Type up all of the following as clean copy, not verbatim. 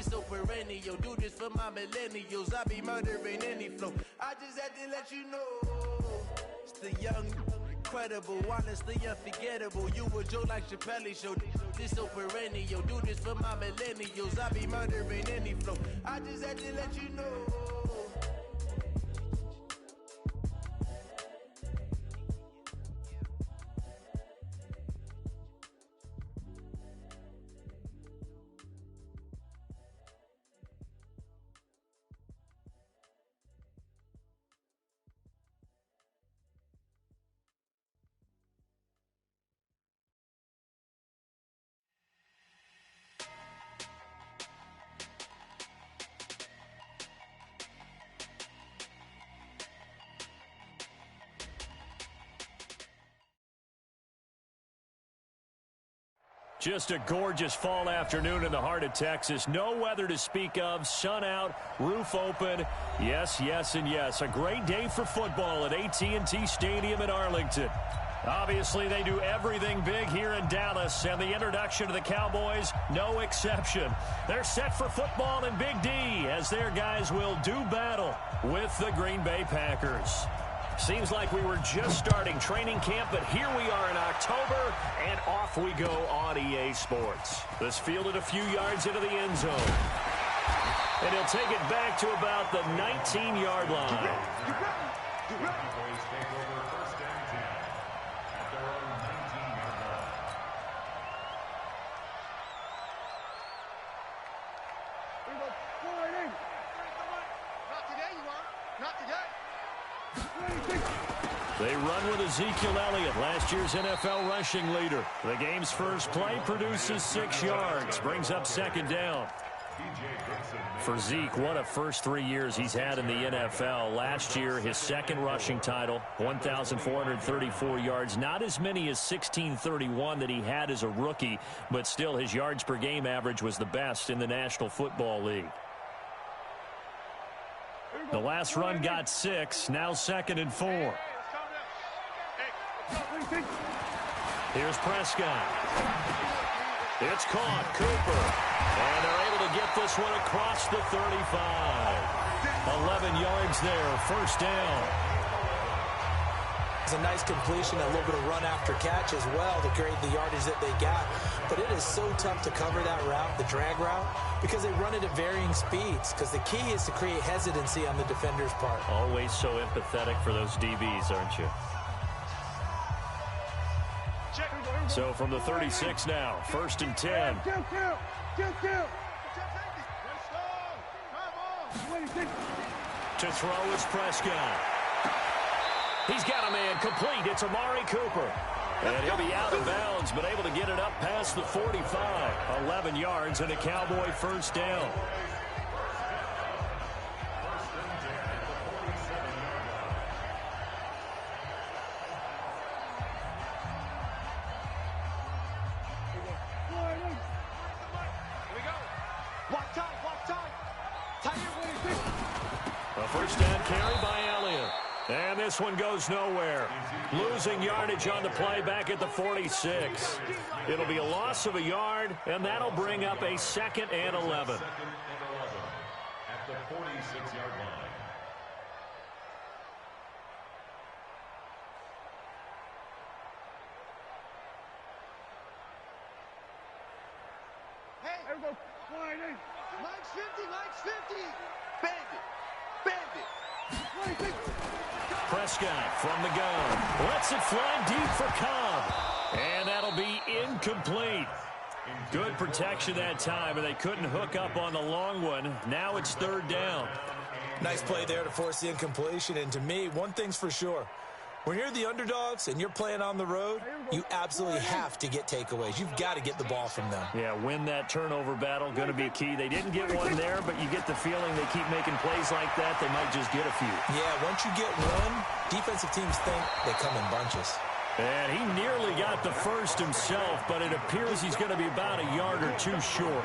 This so perennial, do this for my millennials. I be murdering any flow. I just had to let you know. It's the young, incredible, honestly unforgettable. You a Joe like Chappelle show. This so perennial, do this for my millennials. I be murdering any flow. I just had to let you know. Just a gorgeous fall afternoon in the heart of Texas. No weather to speak of. Sun out, roof open. Yes, yes, and yes. A great day for football at AT&T Stadium in Arlington. Obviously, they do everything big here in Dallas, and the introduction to the Cowboys, no exception. They're set for football in Big D as their guys will do battle with the Green Bay Packers. Seems like we were just starting training camp, but here we are in October, and off we go on EA Sports. This fielded a few yards into the end zone. And he'll take it back to about the 19-yard line. They run with Ezekiel Elliott, last year's NFL rushing leader. The game's first play produces 6 yards, brings up second down. For Zeke, what a first 3 years he's had in the NFL. Last year, his second rushing title, 1,434 yards. Not as many as 1,631 that he had as a rookie, but still his yards per game average was the best in the National Football League. The last run got 6, now 2nd and 4. Here's Prescott. It's caught. Cooper. And they're able to get this one across the 35. 11 yards there. First down. It's a nice completion, a little bit of run after catch as well to create the yardage that they got. But it is so tough to cover that route, the drag route, because they run it at varying speeds. Because the key is to create hesitancy on the defender's part. Always so empathetic for those DBs, aren't you? So from the 36 now, 1st and 10. To throw is Prescott. He's got a man complete. It's Amari Cooper. And he'll be out of bounds, but able to get it up past the 45. 11 yards and a Cowboy first down. A first down carry by Elliott. And this one goes nowhere. Losing yardage on the play back at the 46. It'll be a loss of a yard, and that'll bring up a 2nd and 11. At the 46-yard line. Hey, there we go. Mike's 50, Mike's 50. Bend it. Bend it. Prescott from the gun. Lets it fly deep for Cobb. And that'll be incomplete. Good protection that time, and they couldn't hook up on the long one. Now it's 3rd down. Nice play there to force the incompletion. And to me, one thing's for sure. When you're the underdogs and you're playing on the road, you absolutely have to get takeaways. You've got to get the ball from them. Yeah, win that turnover battle, going to be key. They didn't get one there, but you get the feeling they keep making plays like that, they might just get a few. Yeah, once you get one, defensive teams think they come in bunches. And he nearly got the first himself, but it appears he's going to be about a yard or two short.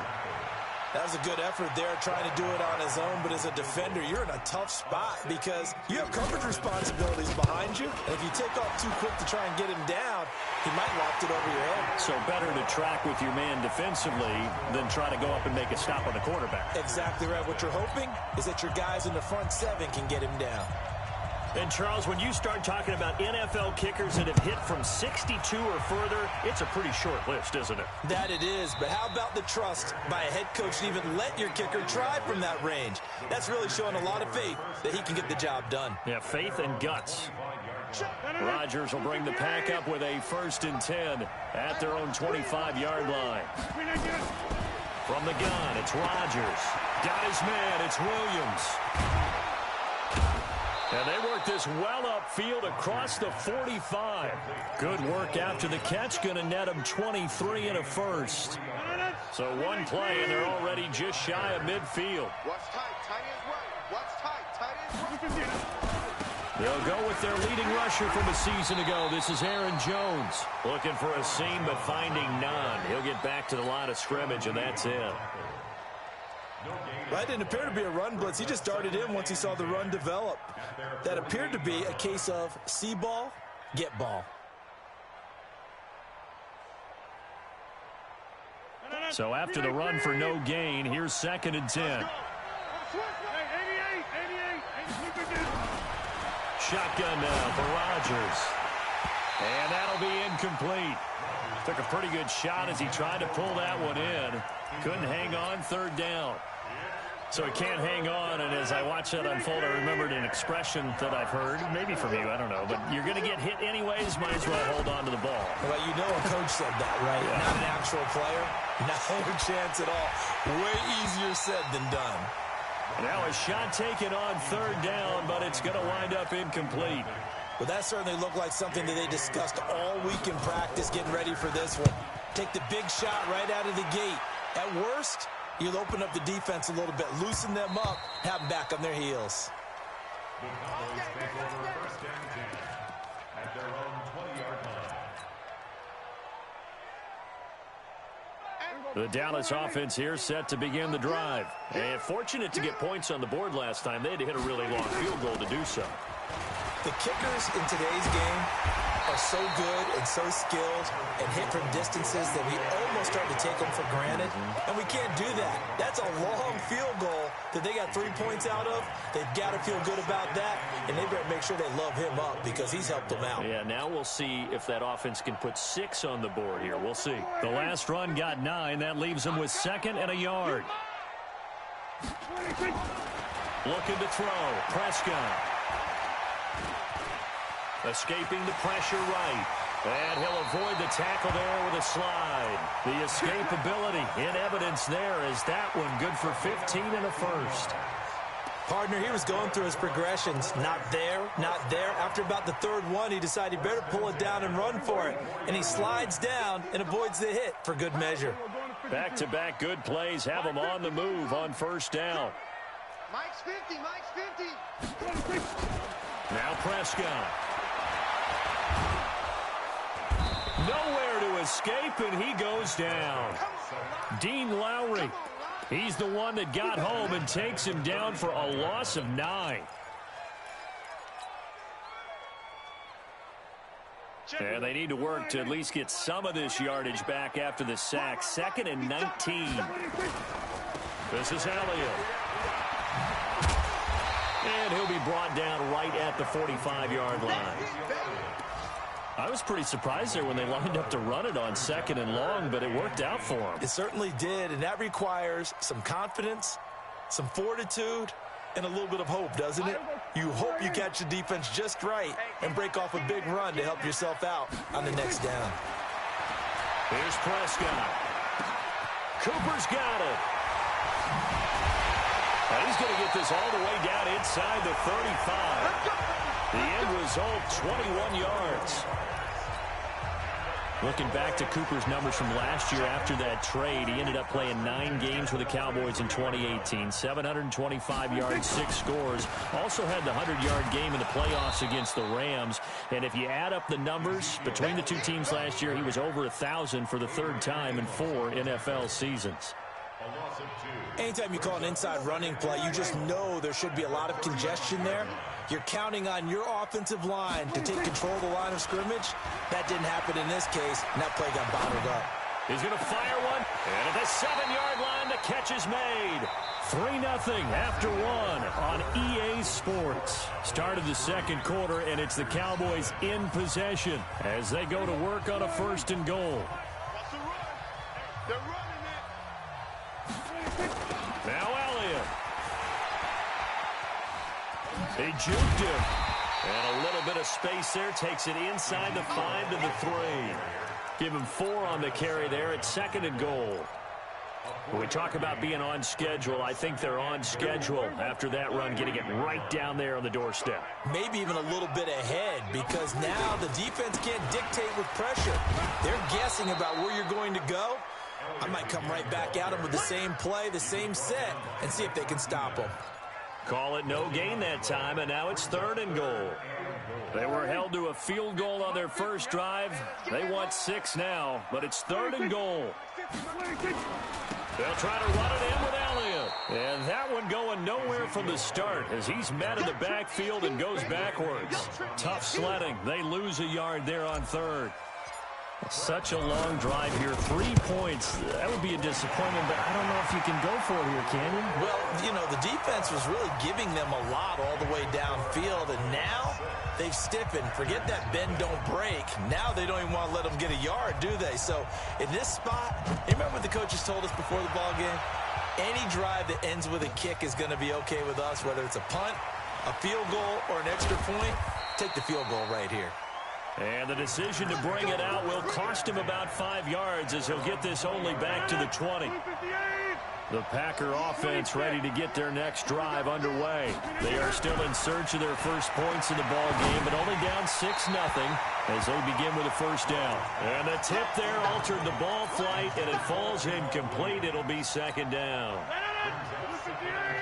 That was a good effort there, trying to do it on his own. But as a defender, you're in a tough spot because you have coverage responsibilities behind you. And if you take off too quick to try and get him down, he might loft it over your head. So better to track with your man defensively than try to go up and make a stop on the quarterback. Exactly right. What you're hoping is that your guys in the front seven can get him down. And, Charles, when you start talking about NFL kickers that have hit from 62 or further, it's a pretty short list, isn't it? That it is, but how about the trust by a head coach to even let your kicker try from that range? That's really showing a lot of faith that he can get the job done. Yeah, faith and guts. Rodgers will bring the pack up with a 1st and 10 at their own 25-yard line. From the gun, it's Rodgers. Got his man, it's Williams. And they work this well upfield across the 45. Good work after the catch. Going to net them 23 and a first. So one play, and they're already just shy of midfield. What's tight? Tight ends right. What's tight? Tight ends right. They'll go with their leading rusher from a season ago. This is Aaron Jones. Looking for a seam, but finding none. He'll get back to the line of scrimmage, and that's it. That didn't appear to be a run blitz. He just darted in once he saw the run develop. That appeared to be a case of see ball, get ball. So after the run for no gain, here's 2nd and 10. Shotgun now for Rodgers. And that'll be incomplete. Took a pretty good shot as he tried to pull that one in. Couldn't hang on, 3rd down. So he can't hang on, and as I watch that unfold, I remembered an expression that I've heard, maybe from you, I don't know, but you're going to get hit anyways, might as well hold on to the ball. Well, you know a coach said that, right? Yeah. Not an actual player. No chance at all. Way easier said than done. Now a shot taken on 3rd down, but it's going to wind up incomplete. Well, that certainly looked like something that they discussed all week in practice getting ready for this one. Take the big shot right out of the gate. At worst, you'll open up the defense a little bit, loosen them up, have them back on their heels. The Cowboys take over 1st and 10 at their own 20-yard line. The Dallas offense here set to begin the drive. And fortunate to get points on the board last time. They had to hit a really long field goal to do so. The kickers in today's game are so good and so skilled and hit from distances that we almost start to take them for granted. And we can't do that. That's a long field goal that they got 3 points out of. They've got to feel good about that, and they better make sure they love him up because he's helped them out. Yeah, now we'll see if that offense can put 6 on the board here. We'll see. The last run got 9. That leaves them with 2nd and a yard. Looking to throw. Prescott. Escaping the pressure right. And he'll avoid the tackle there with a slide. The escapability in evidence there as that one good for 15 and a first. Partner, he was going through his progressions. Not there, not there. After about the 3rd one, he decided he better pull it down and run for it. And he slides down and avoids the hit for good measure. Back-to-back good plays have him on the move on 1st down. Mike's 50, Mike's 50. Now Prescott. Nowhere to escape, and he goes down. Dean Lowry, he's the one that got home and takes him down for a loss of 9. And they need to work to at least get some of this yardage back after the sack. 2nd and 19. This is Elliott. And he'll be brought down right at the 45-yard line. I was pretty surprised there when they lined up to run it on 2nd and long, but it worked out for them. It certainly did, and that requires some confidence, some fortitude, and a little bit of hope, doesn't it? You hope you catch the defense just right and break off a big run to help yourself out on the next down. Here's Prescott. Cooper's got it. And he's going to get this all the way down inside the 35. The end result, 21 yards. Looking back to Cooper's numbers from last year after that trade, he ended up playing 9 games with the Cowboys in 2018. 725 yards, 6 scores. Also had the 100-yard game in the playoffs against the Rams. And if you add up the numbers between the two teams last year, he was over 1,000 for the 3rd time in 4 NFL seasons. A loss of 2. Anytime you call an inside running play, you just know there should be a lot of congestion there. You're counting on your offensive line to take control of the line of scrimmage. That didn't happen in this case, and that play got bottled up. He's going to fire one, and at the 7-yard line, the catch is made. 3-0 after one on EA Sports. Start of the second quarter, and it's the Cowboys in possession as they go to work on a 1st and goal. They're running it. Now Elliott. He juked him. And a little bit of space there. Takes it inside the 5 to the 3. Give him 4 on the carry there at 2nd and goal. When we talk about being on schedule, I think they're on schedule after that run, getting it right down there on the doorstep. Maybe even a little bit ahead, because now the defense can't dictate with pressure. They're guessing about where you're going to go. I might come right back at them with the same play, the same set, and see if they can stop them. Call it no gain that time, and now it's 3rd and goal. They were held to a field goal on their first drive. They want 6 now, but it's 3rd and goal. They'll try to run it in with Elliott. And that one going nowhere from the start as he's met in the backfield and goes backwards. Tough sledding. They lose a yard there on 3rd. Such a long drive here. 3 points. That would be a disappointment, but I don't know if you can go for it here, can you? Well, you know, the defense was really giving them a lot all the way downfield, and now they've stiffened. Forget that bend, don't break. Now they don't even want to let them get a yard, do they? So in this spot, you remember what the coaches told us before the ball game? Any drive that ends with a kick is going to be okay with us, whether it's a punt, a field goal, or an extra point. Take the field goal right here. And the decision to bring it out will cost him about 5 yards as he'll get this only back to the 20. The Packer offense ready to get their next drive underway. They are still in search of their first points in the ball game, but only down 6-0 as they begin with a 1st down. And the tip there altered the ball flight, and it falls incomplete. It'll be 2nd down.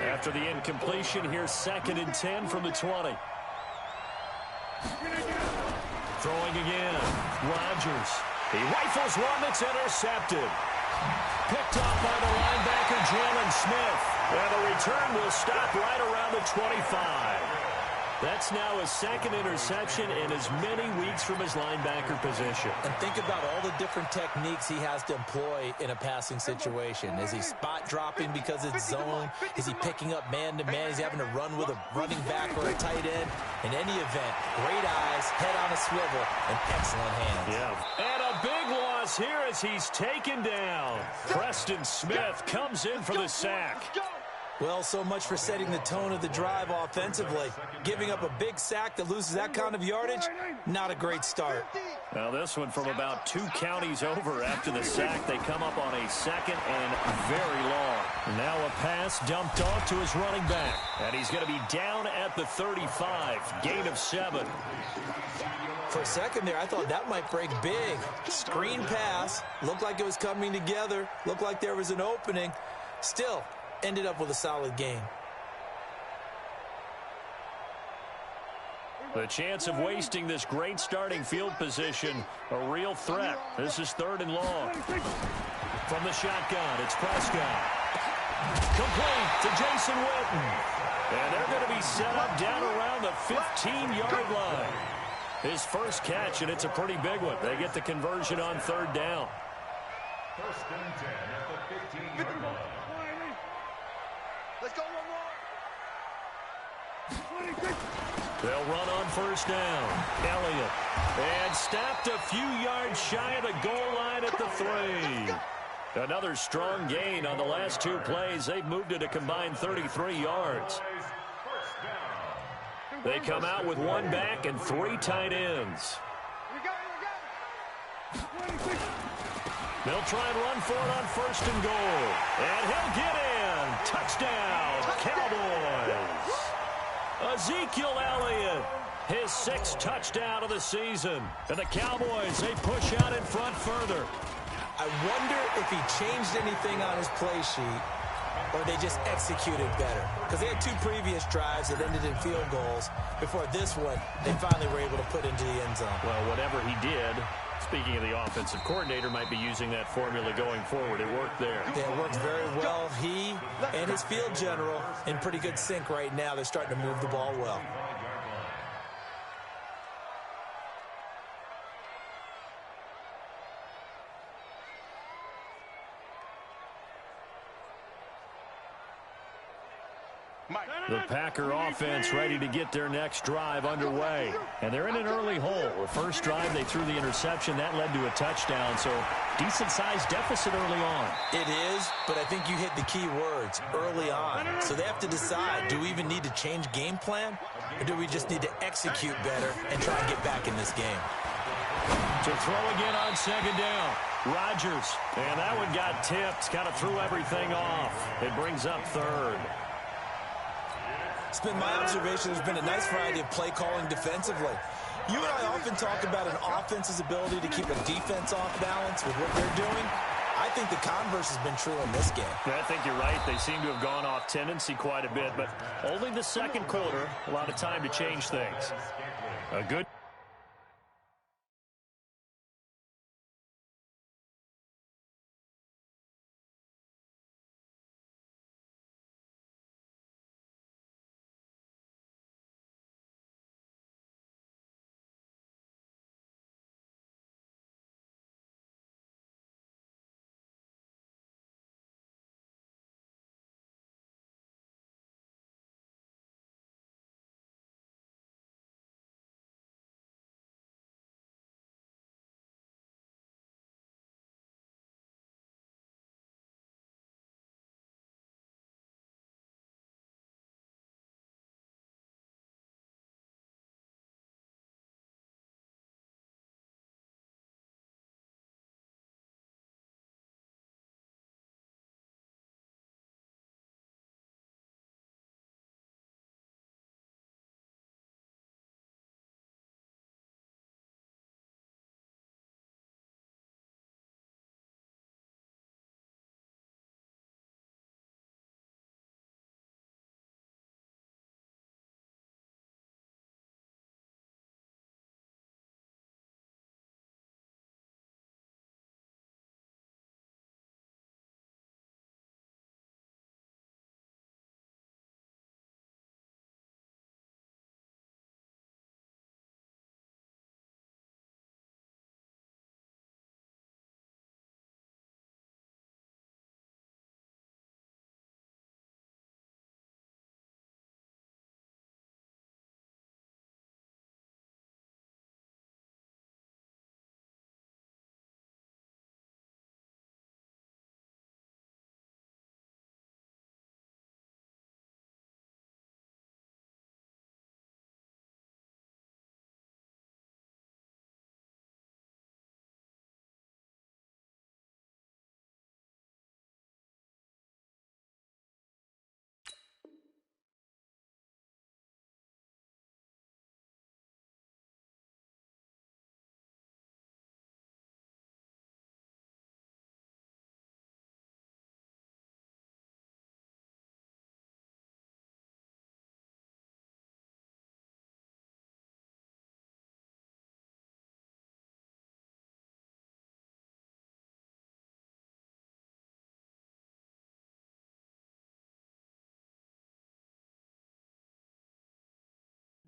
After the incompletion, here's 2nd and 10 from the 20. Throwing again. Rodgers. He rifles one that's intercepted. Picked off by the linebacker, Jalen Smith. And the return will stop right around the 25. That's now his 2nd interception in as many weeks from his linebacker position. And think about all the different techniques he has to employ in a passing situation. Is he spot dropping because it's zone? Is he picking up man-to-man? Is he having to run with a running back or a tight end? In any event, great eyes, head on a swivel, and excellent hands. Yeah. And a big loss here as he's taken down. Preston Smith comes in for the sack. Well, so much for setting the tone of the drive offensively. Giving up a big sack that loses that kind of yardage, not a great start. Now this one from about 2 counties over after the sack. They come up on a 2nd and very long. Now a pass dumped off to his running back. And he's going to be down at the 35. Gain of 7. For a second there, I thought that might break big. Screen pass. Looked like it was coming together. Looked like there was an opening. Still, ended up with a solid game. The chance of wasting this great starting field position, a real threat. This is 3rd and long. From the shotgun, it's Prescott. Complete to Jason Witten. And they're going to be set up down around the 15-yard line. His first catch, and it's a pretty big one. They get the conversion on 3rd down. 1st and 10 at the 15-yard line. Let's go one more. They'll run on 1st down. Elliott. And stopped a few yards shy of the goal line at the 3. Another strong gain on the last 2 plays. They've moved it a combined 33 yards. They come out with 1 back and 3 tight ends. They'll try and run for it on 1st and goal. And he'll get in. Touchdown, Cowboys. Ezekiel Elliott, his 6th touchdown of the season. And the Cowboys, they push out in front further. I wonder if he changed anything on his play sheet or they just executed better. Because they had 2 previous drives that ended in field goals. Before this one, they finally were able to put into the end zone. Well, whatever he did, Speaking of the offensive coordinator, might be using that formula going forward. It worked there. Yeah, it worked very well. He and his field general in pretty good sync right now. They're starting to move the ball well. The Packer offense ready to get their next drive underway. And they're in an early hole. The first drive, they threw the interception. That led to a touchdown, so decent-sized deficit early on. It is, but I think you hit the key words, early on. So they have to decide, do we even need to change game plan, or do we just need to execute better and try and get back in this game? To throw again on second down. Rodgers, and that one got tipped. Kind of threw everything off. It brings up third. It's been my observation there's been a nice variety of play calling defensively. You and I often talk about an offense's ability to keep a defense off balance with what they're doing. I think the converse has been true in this game. I think you're right. They seem to have gone off tendency quite a bit, but only the second quarter, a lot of time to change things. A good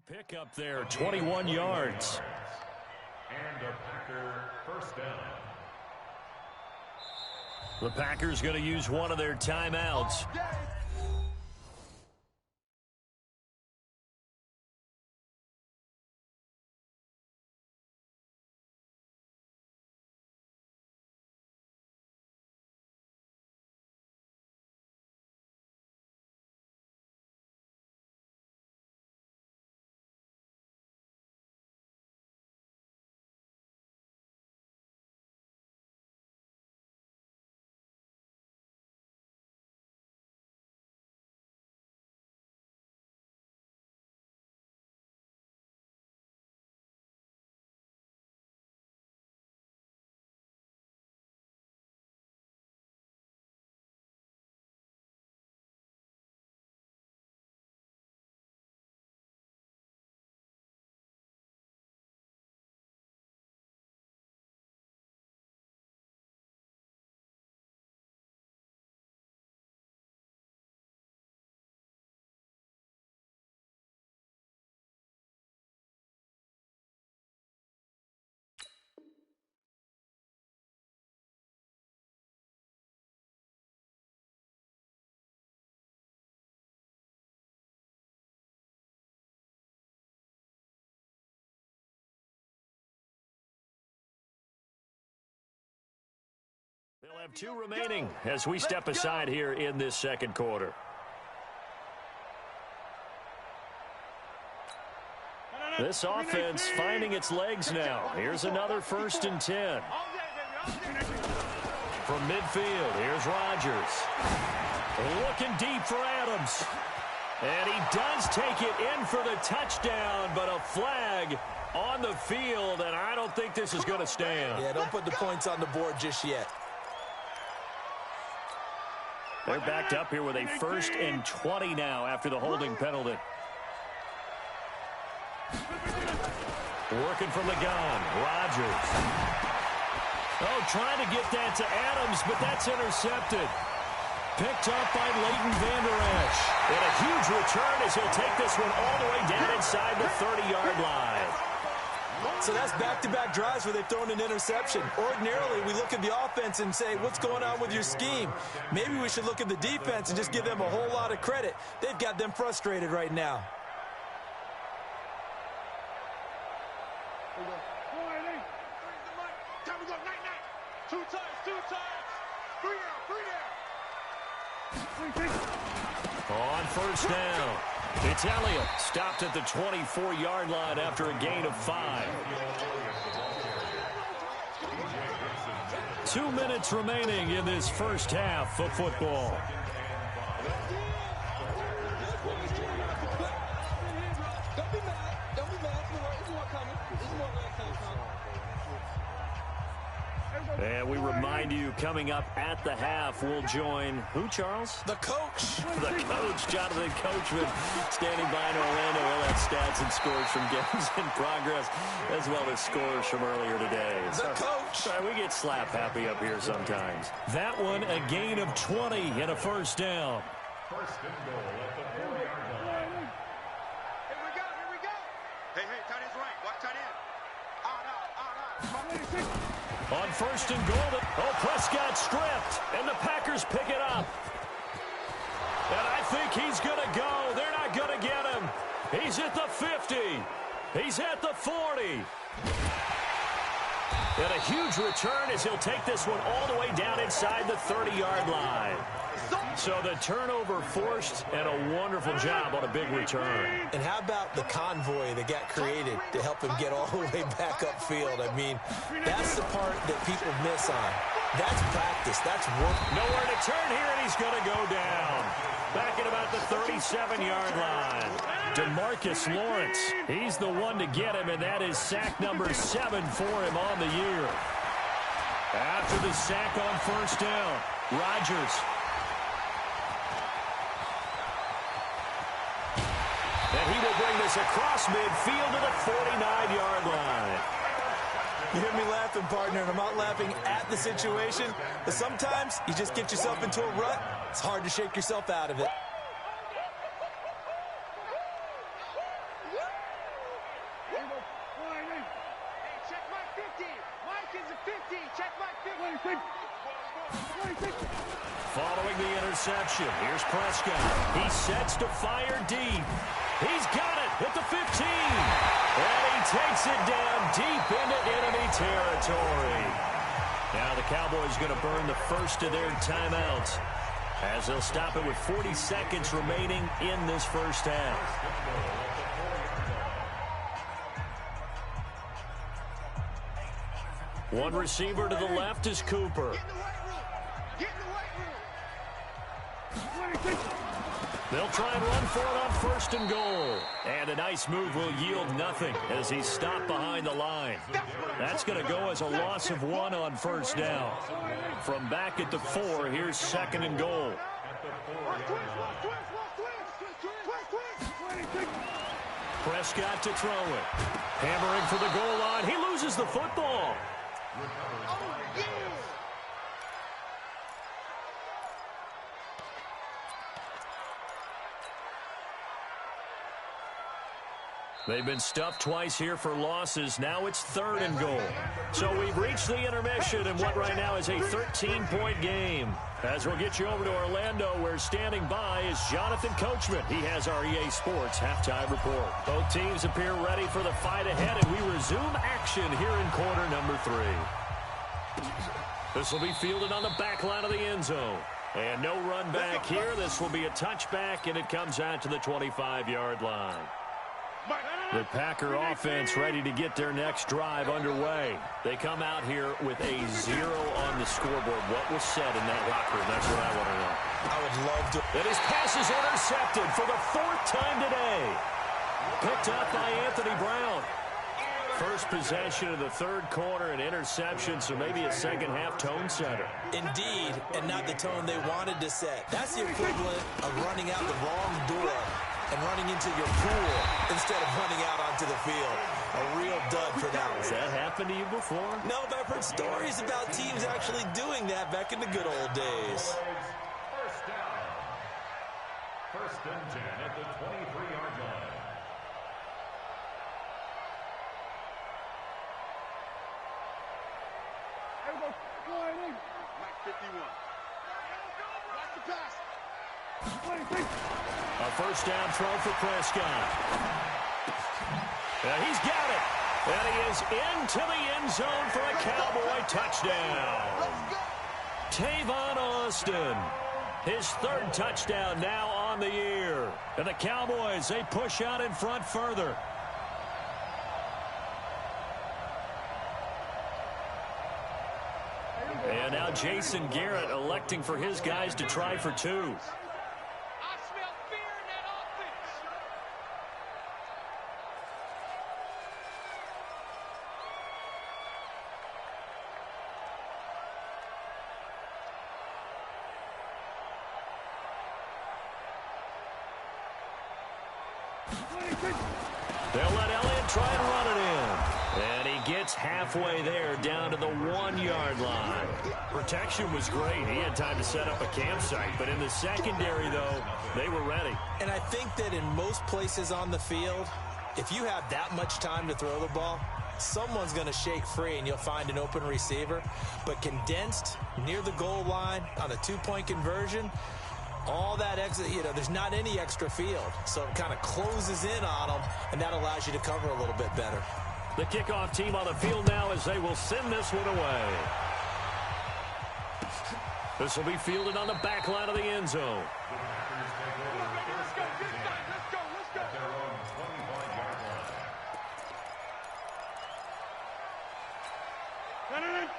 pick up there, 21 yards. And a Packer first down. The Packers going to use one of their timeouts. have 2 remaining as we step aside here in this second quarter. This offense finding its legs now. Here's another 1st and 10. From midfield, here's Rodgers. Looking deep for Adams. And he does take it in for the touchdown, but a flag on the field, and I don't think this is going to stand. Yeah, don't put the points on the board just yet. They're backed up here with a 1st and 20 now after the holding penalty. Working from the gun, Rodgers. Oh, trying to get that to Adams, but that's intercepted. Picked up by Leighton Vander Esch. And a huge return as he'll take this one all the way down inside the 30-yard line. So that's back-to-back drives where they've thrown an interception. Ordinarily, we look at the offense and say, what's going on with your scheme? Maybe we should look at the defense and just give them a whole lot of credit. They've got them frustrated right now. Time to go, night. 2 times. 3 down. On 1st down, it's Elliott. Stopped at the 24-yard line after a gain of 5. 2 minutes remaining in this first half of football. Don't be mad. There's more coming. And we remind you, coming up at the half, we'll join who, Charles? The coach. The coach, Jonathan Coachman, standing by in Orlando. He'll have stats and scores from games in progress, as well as scores from earlier today. The coach. We get slap happy up here sometimes. That one, a gain of 20 and a 1st down. 1st and goal at the 4-yard line. Here we go. Hey, tight end's right. Watch tight end. Out. On 1st and goal, Prescott stripped, and the Packers pick it up. And I think he's going to go. They're not going to get him. He's at the 50. He's at the 40. And a huge return as he'll take this one all the way down inside the 30-yard line. So the turnover forced, and a wonderful job on a big return. And how about the convoy that got created to help him get all the way back upfield? I mean, that's the part that people miss on. That's practice. That's work. Nowhere to turn here, and he's going to go down. Back at about the 37-yard line. DeMarcus Lawrence, he's the one to get him, and that is sack number 7 for him on the year. After the sack on 1st down, Rodgers. And he will bring this across midfield to the 49-yard line. You hear me laughing, partner, and I'm not laughing at the situation, but sometimes you just get yourself into a rut. It's hard to shake yourself out of it. Check my 50. Mike is a 50. Check my 50. Following the interception, here's Prescott. He sets to fire deep. He's got it at the 15. And he takes it down deep into enemy territory. Now the Cowboys going to burn the first of their timeouts as they'll stop it with 40 seconds remaining in this first half. One receiver to the left is Cooper. Get in the weight room. They'll try and run for it on 1st and goal. And a nice move will yield nothing as he's stopped behind the line. That's going to go as a loss of 1 on 1st down. From back at the 4, here's 2nd and goal. Prescott to throw it. Hammering for the goal line. He loses the football. They've been stuffed twice here for losses. Now it's 3rd and goal. So we've reached the intermission in what right now is a 13-point game. As we'll get you over to Orlando, where standing by is Jonathan Coachman. He has our EA Sports halftime report. Both teams appear ready for the fight ahead, and we resume action here in quarter number 3. This will be fielded on the back line of the end zone. And no run back here. This will be a touchback, and it comes out to the 25-yard line. The Packer offense ready to get their next drive underway. They come out here with a 0 on the scoreboard. What was said in that locker room? That's what I want to know. I would love to. And his pass is intercepted for the 4th time today. Picked up by Anthony Brown. First possession of the 3rd quarter, an interception, so maybe a second-half tone setter. Indeed, and not the tone they wanted to set. That's the equivalent of running out the wrong door and running into your pool instead of running out onto the field. A real dud for that one. Has that happened to you before? No, but I've heard stories about teams actually doing that back in the good old days. First down. 1st and 10 at the 23-yard line. Mike 51. Watch the pass. A first down throw for Prescott. He's got it. And he is into the end zone for a Cowboy touchdown. Tavon Austin. His 3rd touchdown now on the year. And the Cowboys, they push out in front further. And now Jason Garrett electing for his guys to try for 2. I smell fear in that offense. They'll let Elliott try and run it in. And he gets halfway there down to the 1-yard line. Protection was great. He had time to set up a campsite. But in the secondary, though, they were ready. And I think that in most places on the field, if you have that much time to throw the ball, someone's going to shake free and you'll find an open receiver. But condensed near the goal line on a 2-point conversion, all that extra, there's not any extra field. So it kind of closes in on them, and that allows you to cover a little bit better. The kickoff team on the field now as they will send this one away. This will be fielded on the back line of the end zone.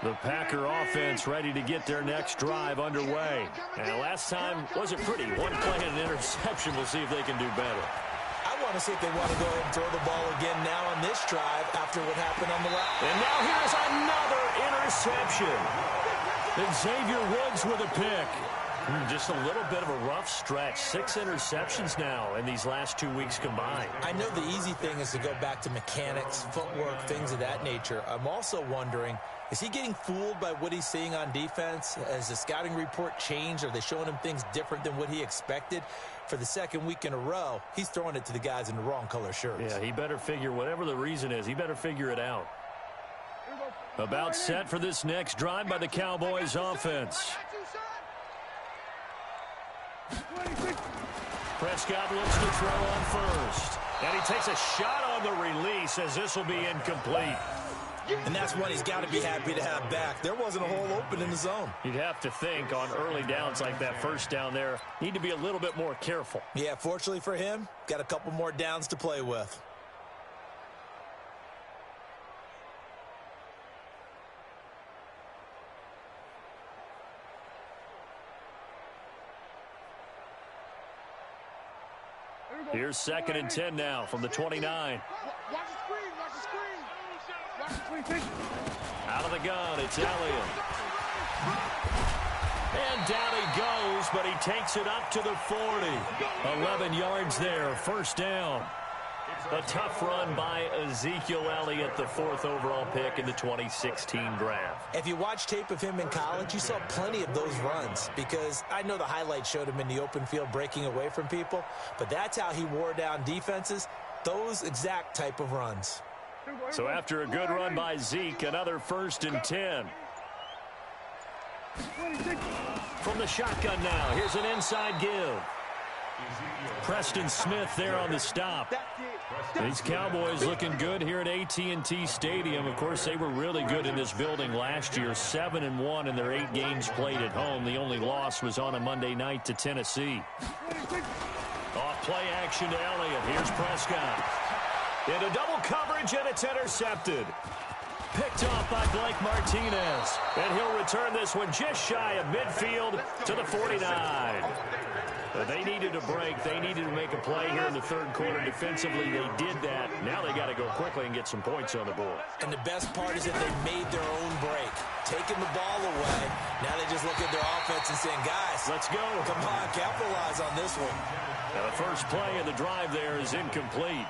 The Packer offense ready to get their next drive underway. And last time wasn't pretty. 1 play and an interception. We'll see if they can do better. I want to see if they want to go ahead and throw the ball again now on this drive after what happened on the last. And now here's another interception. And Xavier Woods with a pick. Just a little bit of a rough stretch. 6 interceptions now in these last 2 weeks combined. I know the easy thing is to go back to mechanics, footwork, things of that nature. I'm also wondering, is he getting fooled by what he's seeing on defense? Has the scouting report changed? Are they showing him things different than what he expected? For the 2nd week in a row, he's throwing it to the guys in the wrong color shirts. Yeah, he better figure, whatever the reason is, he better figure it out. About set for this next drive by the Cowboys offense. Prescott looks to throw on first. And he takes a shot on the release as this will be incomplete. And that's one he's got to be happy to have back. There wasn't a hole open in the zone. You'd have to think on early downs like that first down there, need to be a little bit more careful. Yeah, fortunately for him, got a couple more downs to play with. Here's 2nd and 10 now from the 29. Watch the screen, watch the screen. Watch the screen. Out of the gun, it's Elliott. And down he goes, but he takes it up to the 40. 11 yards there, first down. A tough run by Ezekiel Elliott, the 4th overall pick in the 2016 draft. If you watch tape of him in college, you saw plenty of those runs because I know the highlights showed him in the open field breaking away from people, but that's how he wore down defenses, those exact type of runs. So after a good run by Zeke, another 1st and 10. From the shotgun now, here's an inside give. Preston Smith there on the stop. These Cowboys looking good here at AT&T Stadium. Of course, they were really good in this building last year, 7-1 in their 8 games played at home. The only loss was on a Monday night to Tennessee. Off play action to Elliott. Here's Prescott. Into double coverage, and it's intercepted. Picked off by Blake Martinez. And he'll return this one just shy of midfield to the 49. They needed a break. They needed to make a play here in the third quarter. Defensively, they did that. Now they got to go quickly and get some points on the board. And the best part is that they made their own break, taking the ball away. Now they just look at their offense and saying, guys, let's go. Come on, capitalize on this one. Now the first play of the drive there is incomplete.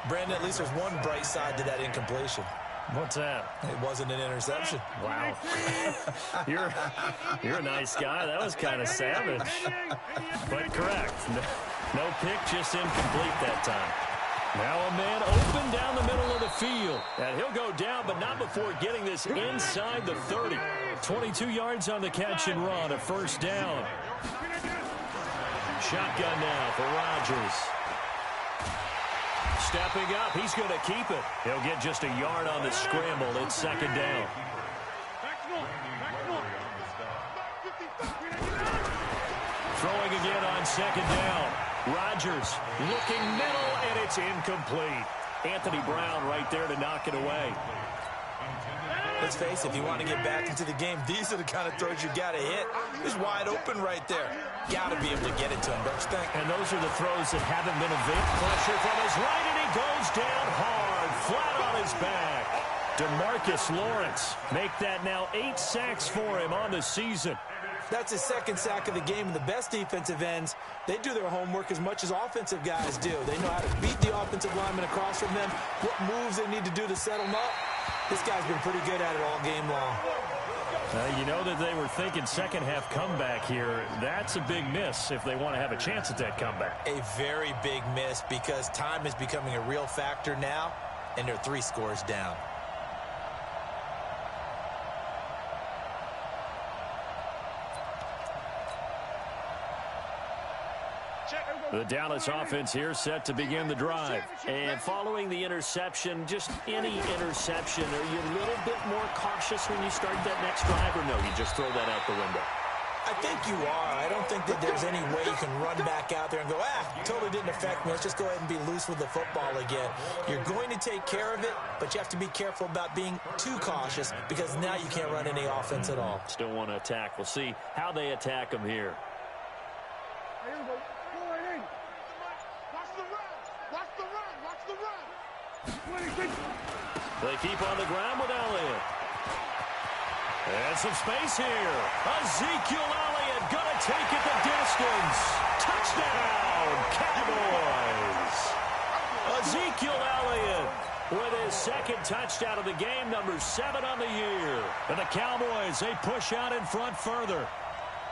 Brandon, at least there's one bright side to that incompletion. What's that? It wasn't an interception. Wow. You're a nice guy. That was kind of savage. But correct. No pick, just incomplete that time. Now a man open down the middle of the field. And he'll go down, but not before getting this inside the 30. 22 yards on the catch and run, a first down. Shotgun now for Rodgers. Stepping up, he's going to keep it. He'll get just a yard on the scramble. It's second down. Throwing again on second down. Rodgers looking middle, and it's incomplete. Anthony Brown right there to knock it away. Let's face it, if you want to get back into the game, these are the kind of throws you got to hit. He's wide open right there. Got to be able to get it to him, don't you think? And those are the throws that haven't been available. Pressure from his right, and he goes down hard, flat on his back. DeMarcus Lawrence make that now 8 sacks for him on the season. That's his second sack of the game, and the best defensive ends, they do their homework as much as offensive guys do. They know how to beat the offensive lineman across from them, what moves they need to do to set them up. This guy's been pretty good at it all game long. You know that they were thinking second-half comeback here. That's a big miss if they want to have a chance at that comeback. A very big miss because time is becoming a real factor now, and they're 3 scores down. The Dallas offense here set to begin the drive. And following the interception, just any interception, are you a little bit more cautious when you start that next drive, or no, you just throw that out the window? I think you are. I don't think that there's any way you can run back out there and go, totally didn't affect me. Let's just go ahead and be loose with the football again. You're going to take care of it, but you have to be careful about being too cautious because now you can't run any offense at all. Still want to attack. We'll see how they attack them here. They keep on the ground with Elliott. And some space here. Ezekiel Elliott going to take it the distance. Touchdown, Cowboys. Ezekiel Elliott with his second touchdown of the game, number 7 on the year. And the Cowboys, they push out in front further.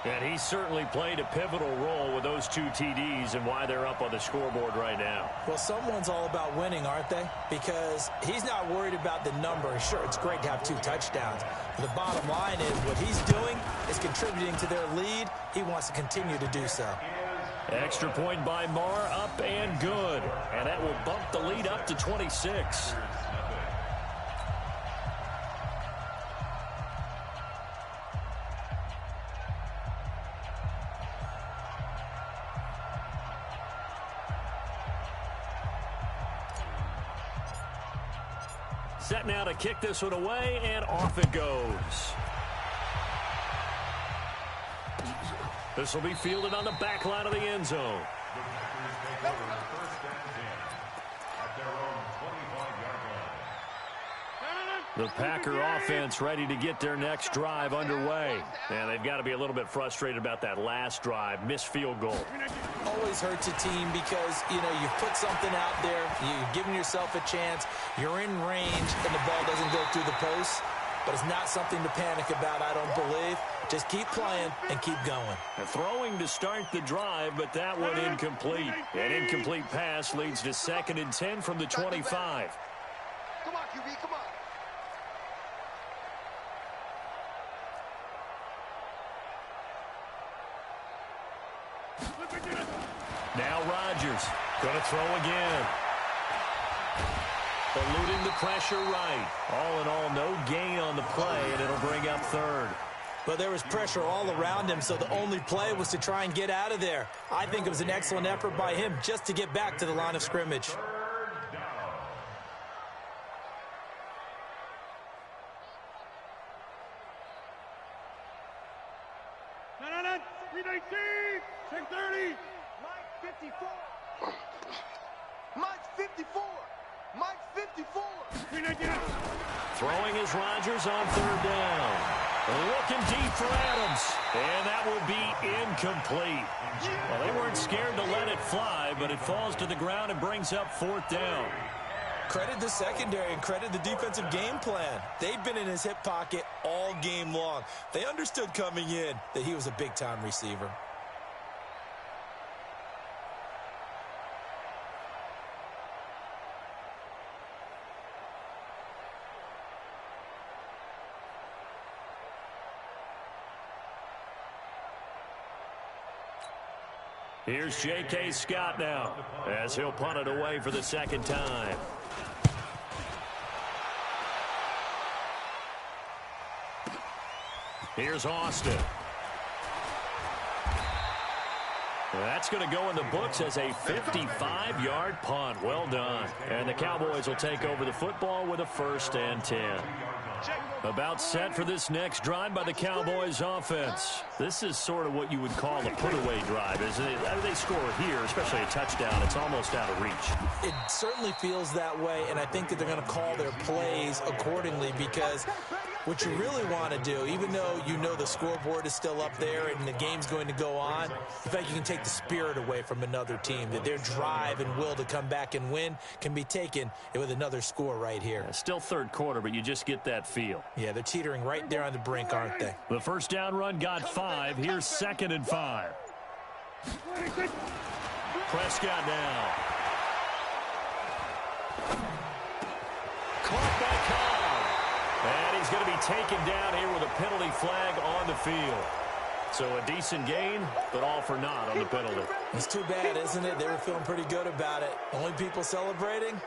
And he certainly played a pivotal role with those 2 TDs and why they're up on the scoreboard right now. Well, someone's all about winning, aren't they? Because he's not worried about the number. Sure, it's great to have 2 touchdowns. But the bottom line is what he's doing is contributing to their lead. He wants to continue to do so. Extra point by Marr, up and good. And that will bump the lead up to 26. Set now to kick this one away, and off it goes. This will be fielded on the back line of the end zone. The Packer offense ready to get their next drive underway. And they've got to be a little bit frustrated about that last drive, missed field goal. Always hurts a team because, you've put something out there, you've given yourself a chance, you're in range, and the ball doesn't go through the post. But it's not something to panic about, I don't believe. Just keep playing and keep going. Throwing to start the drive, but that one incomplete. An incomplete pass leads to 2nd and 10 from the 25. Come on, QB, come on. Rodgers. Going to throw again. Eluding the pressure right. All in all, no gain on the play, and it'll bring up third. But there was pressure all around him, so the only play was to try and get out of there. I think it was an excellent effort by him just to get back to the line of scrimmage. No, 319, 630. Mike 54. Mike 54. Mike 54. 319. Throwing is Rodgers on third down. Looking deep for Adams. And that will be incomplete. Well, they weren't scared to let it fly, but it falls to the ground and brings up fourth down. Credit the secondary and credit the defensive game plan. They've been in his hip pocket all game long. They understood coming in that he was a big-time receiver. Here's J.K. Scott now as he'll punt it away for the second time. Here's Austin. That's going to go in the books as a 55-yard punt. Well done. And the Cowboys will take over the football with a 1st and 10. About set for this next drive by the Cowboys offense. This is sort of what you would call a put-away drive, isn't it? They score here, especially a touchdown. It's almost out of reach. It certainly feels that way, and I think that they're going to call their plays accordingly because what you really want to do, even though you know the scoreboard is still up there and the game's going to go on, in fact, you can take the spirit away from another team, that their drive and will to come back and win can be taken with another score right here. Yeah, still third quarter, but you just get that feel. Yeah, they're teetering right there on the brink, aren't they? The first down run got 5. Here's 2nd and 5. Prescott now. Caught by Cobb. And he's going to be taken down here with a penalty flag on the field. So a decent gain, but all for naught on the penalty. It's too bad, isn't it? They were feeling pretty good about it. Only people celebrating,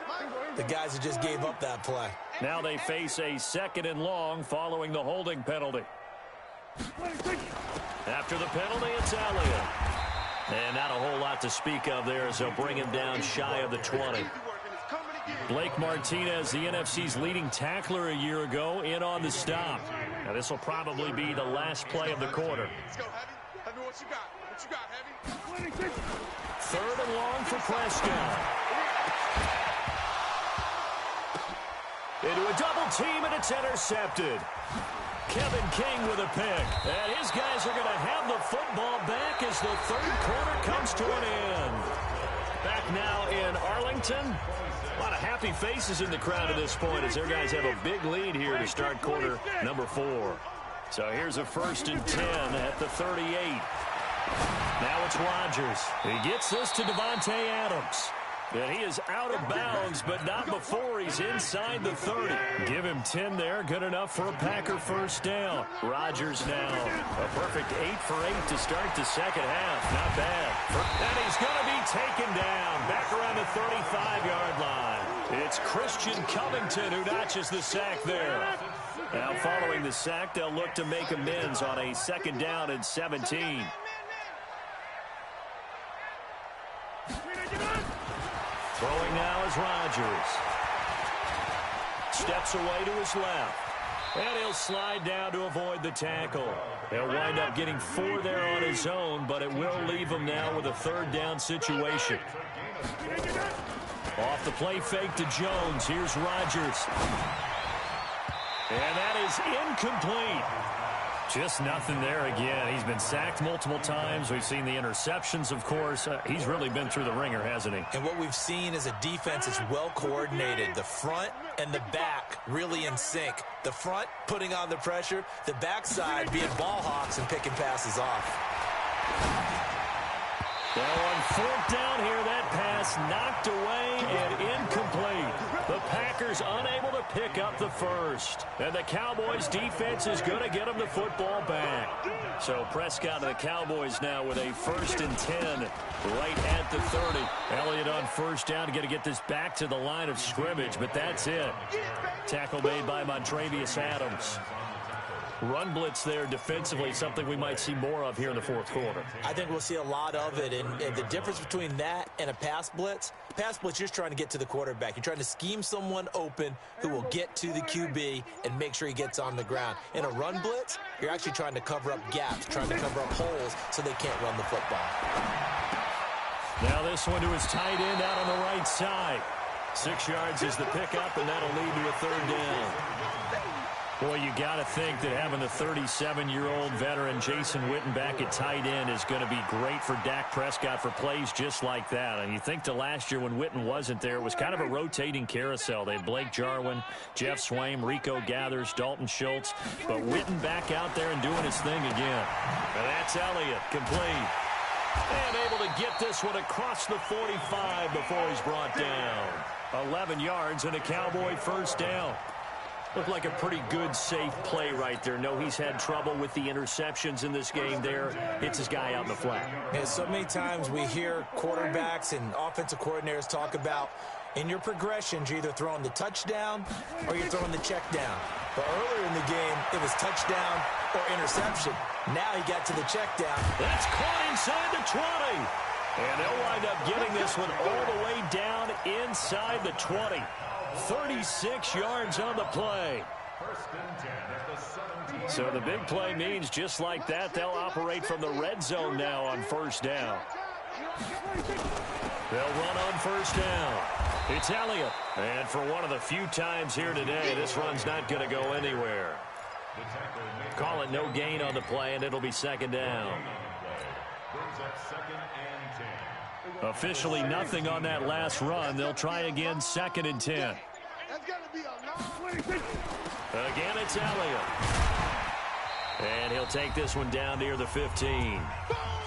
the guys who just gave up that play. Now they face a 2nd and long following the holding penalty. After the penalty, it's Elliott. And not a whole lot to speak of there as they'll bring him down shy of the 20. Blake Martinez, the NFC's leading tackler a year ago, in on the stop. Now this will probably be the last play of the quarter. Let's go, Heavy. Heavy, what you got? What you got, Heavy? 3rd and long for Prescott. Into a double team, and it's intercepted. Kevin King with a pick. And his guys are going to have the football back as the third quarter comes to an end. Back now in Arlington. A lot of happy faces in the crowd at this point as their guys have a big lead here to start quarter number 4. So here's a 1st and 10 at the 38. Now it's Rodgers. He gets this to Devontae Adams. And he is out of bounds, but not before he's inside the 30. Give him 10 there. Good enough for a Packer first down. Rodgers now. A perfect 8 for 8 to start the second half. Not bad. And he's going to be taken down. Back around the 35-yard line. It's Christian Covington who notches the sack there. Now following the sack, they'll look to make amends on a 2nd down and 17. Throwing now is Rodgers. Steps away to his left. And he'll slide down to avoid the tackle. He'll wind up getting 4 there on his own, but it will leave him now with a 3rd down situation. Off the play fake to Jones. Here's Rodgers. And that is incomplete. Just nothing there again. He's been sacked multiple times. We've seen the interceptions, of course. He's really been through the ringer, hasn't he? And what we've seen is a defense that's well coordinated. The front and the back really in sync. The front putting on the pressure. The backside being ball hawks and picking passes off. Well, on 4th down here, that pass knocked away and incomplete. The Packers Chargers unable to pick up the first. And the Cowboys defense is going to get them the football back. So Prescott and the Cowboys now with a 1st and 10 right at the 30. Elliott on first down to get this back to the line of scrimmage, but that's it. Tackle made by Montravius Adams. Run blitz there defensively, something we might see more of here in the fourth quarter. I think we'll see a lot of it, and the difference between that and a pass blitz, you're just trying to get to the quarterback. You're trying to scheme someone open who will get to the QB and make sure he gets on the ground. In a run blitz, you're actually trying to cover up gaps, trying to cover up holes so they can't run the football. Now this one to his tight end out on the right side. 6 yards is the pickup, and that'll lead to a 3rd down. Boy, you got to think that having the 37-year-old veteran Jason Witten back at tight end is going to be great for Dak Prescott for plays just like that. And you think to last year when Witten wasn't there, it was kind of a rotating carousel. They had Blake Jarwin, Jeff Swaim, Rico Gathers, Dalton Schultz. But Witten back out there and doing his thing again. And that's Elliott, complete. And able to get this one across the 45 before he's brought down. 11 yards and a Cowboy 1st down. Looked like a pretty good, safe play right there. No, he's had trouble with the interceptions in this game there. Hits his guy out in the flat. Yeah, so many times we hear quarterbacks and offensive coordinators talk about in your progressions, you're either throwing the touchdown or you're throwing the check down. But earlier in the game, it was touchdown or interception. Now he got to the check down. That's caught inside the 20. And they'll wind up getting this one all the way down inside the 20. 36 yards on the play. So the big play means just like that, they'll operate from the red zone now on 1st down. They'll run on 1st down. It's Elliott. And for one of the few times here today, this run's not going to go anywhere. Call it no gain on the play, and it'll be 2nd down. Officially nothing on that last run. They'll try again, 2nd and 10. Again, it's Elliott. And he'll take this one down near the 15.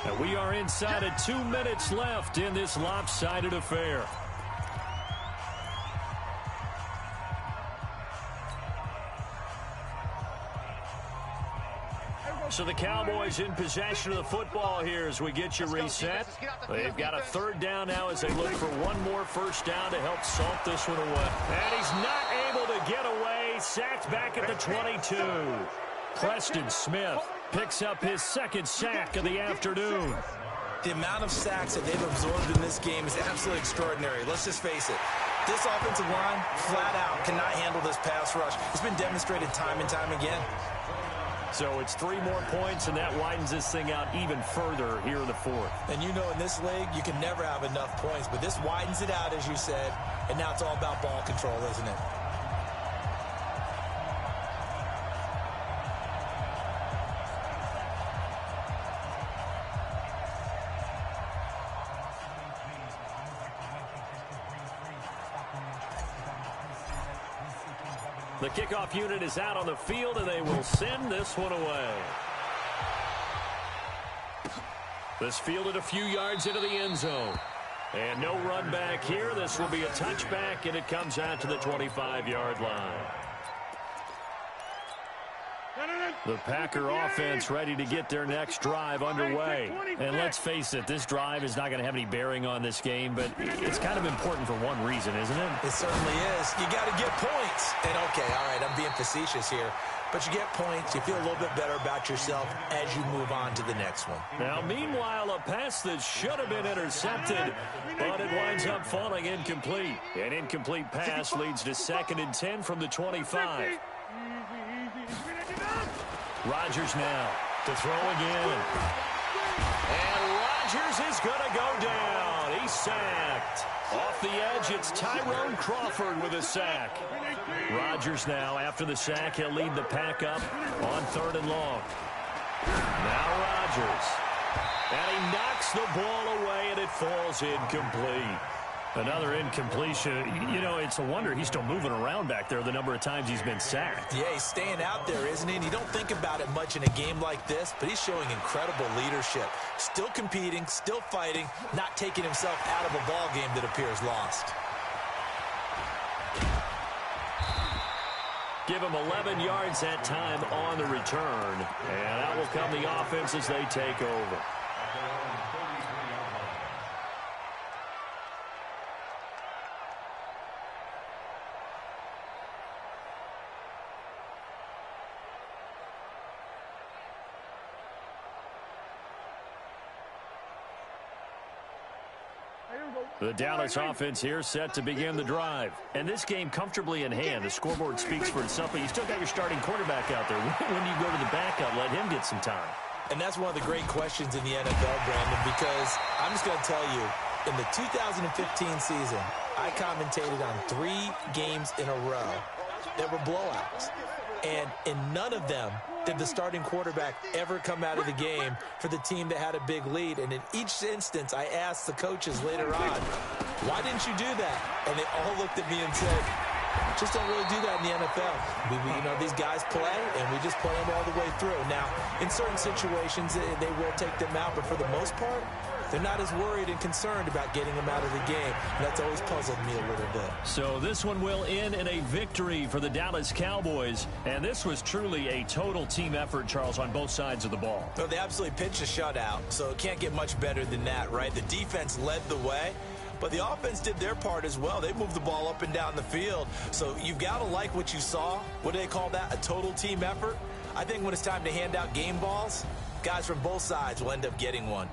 And we are inside of 2 minutes left in this lopsided affair. So the Cowboys in possession of the football here as we get you reset. They've got a 3rd down now as they look for one more 1st down to help salt this one away. And he's not able to get away. Sacked back at the 22. Preston Smith picks up his 2nd sack of the afternoon. The amount of sacks that they've absorbed in this game is absolutely extraordinary. Let's just face it. This offensive line, flat out, cannot handle this pass rush. It's been demonstrated time and time again. So it's 3 more points, and that widens this thing out even further here in the 4th. And you know in this league, you can never have enough points, but this widens it out, as you said, and now it's all about ball control, isn't it? The kickoff unit is out on the field, and they will send this one away. This fielded a few yards into the end zone. And no run back here. This will be a touchback, and it comes out to the 25-yard line. The Packer offense ready to get their next drive underway. And let's face it, this drive is not going to have any bearing on this game, but it's kind of important for one reason, isn't it? It certainly is. You got to get points. And, okay, all right, I'm being facetious here. But you get points, you feel a little bit better about yourself as you move on to the next one. Now, meanwhile, a pass that should have been intercepted, but it winds up falling incomplete. An incomplete pass leads to 2nd and 10 from the 25. Rodgers now to throw again. And Rodgers is going to go down. He's sacked. Off the edge, it's Tyrone Crawford with a sack. Rodgers now, after the sack, he'll lead the pack up on 3rd and long. Now Rodgers. And he knocks the ball away, and it falls incomplete. Another incompletion. You know, it's a wonder he's still moving around back there the number of times he's been sacked. Yeah, he's staying out there, isn't he? And you don't think about it much in a game like this, but he's showing incredible leadership. Still competing, still fighting, not taking himself out of a ball game that appears lost. Give them 11 yards that time on the return. And out will come the offense as they take over. The Dallas offense here set to begin the drive. And this game comfortably in hand. The scoreboard speaks for itself, but you still got your starting quarterback out there. When do you go to the backup? Let him get some time. And that's one of the great questions in the NFL, Brandon, because I'm just going to tell you, in the 2015 season, I commentated on 3 games in a row that were blowouts. And in none of them did the starting quarterback ever come out of the game for the team that had a big lead. And in each instance, I asked the coaches later on, why didn't you do that? And they all looked at me and said, just don't really do that in the NFL. These guys play, and we just play them all the way through. Now, in certain situations, they will take them out, but for the most part, they're not as worried and concerned about getting them out of the game. And that's always puzzled me a little bit. So this one will end in a victory for the Dallas Cowboys. And this was truly a total team effort, Charles, on both sides of the ball. No, they absolutely pitched a shutout, so it can't get much better than that, right? The defense led the way, but the offense did their part as well. They moved the ball up and down the field. So you've got to like what you saw. What do they call that? A total team effort? I think when it's time to hand out game balls, guys from both sides will end up getting one.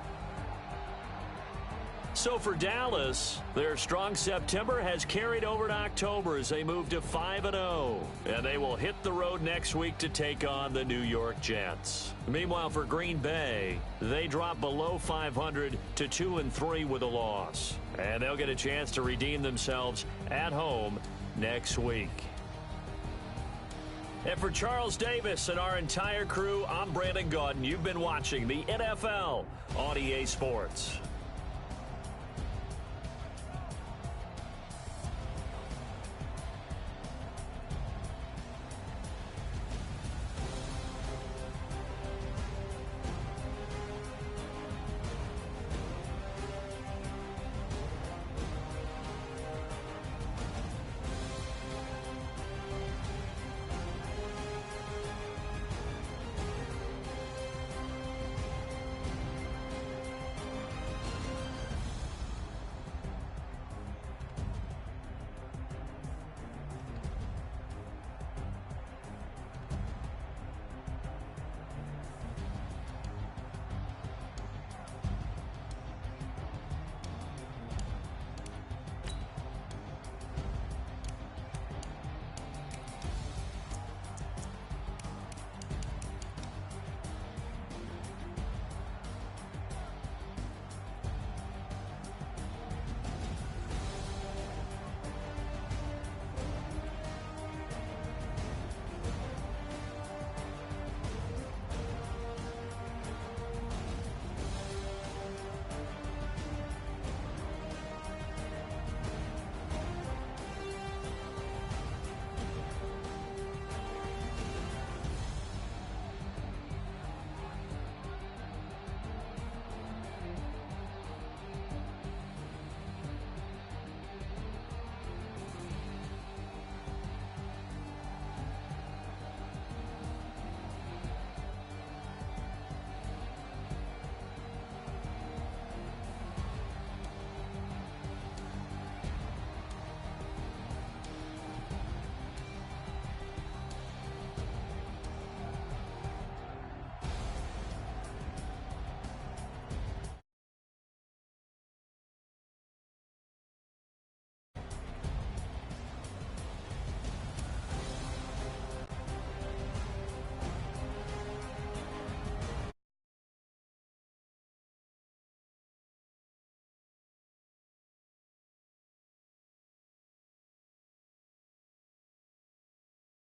So for Dallas, their strong September has carried over to October as they move to 5-0. And they will hit the road next week to take on the New York Jets. Meanwhile, for Green Bay, they drop below 500 to 2-3 with a loss. And they'll get a chance to redeem themselves at home next week. And for Charles Davis and our entire crew, I'm Brandon Gaudin. You've been watching the NFL on EA Sports.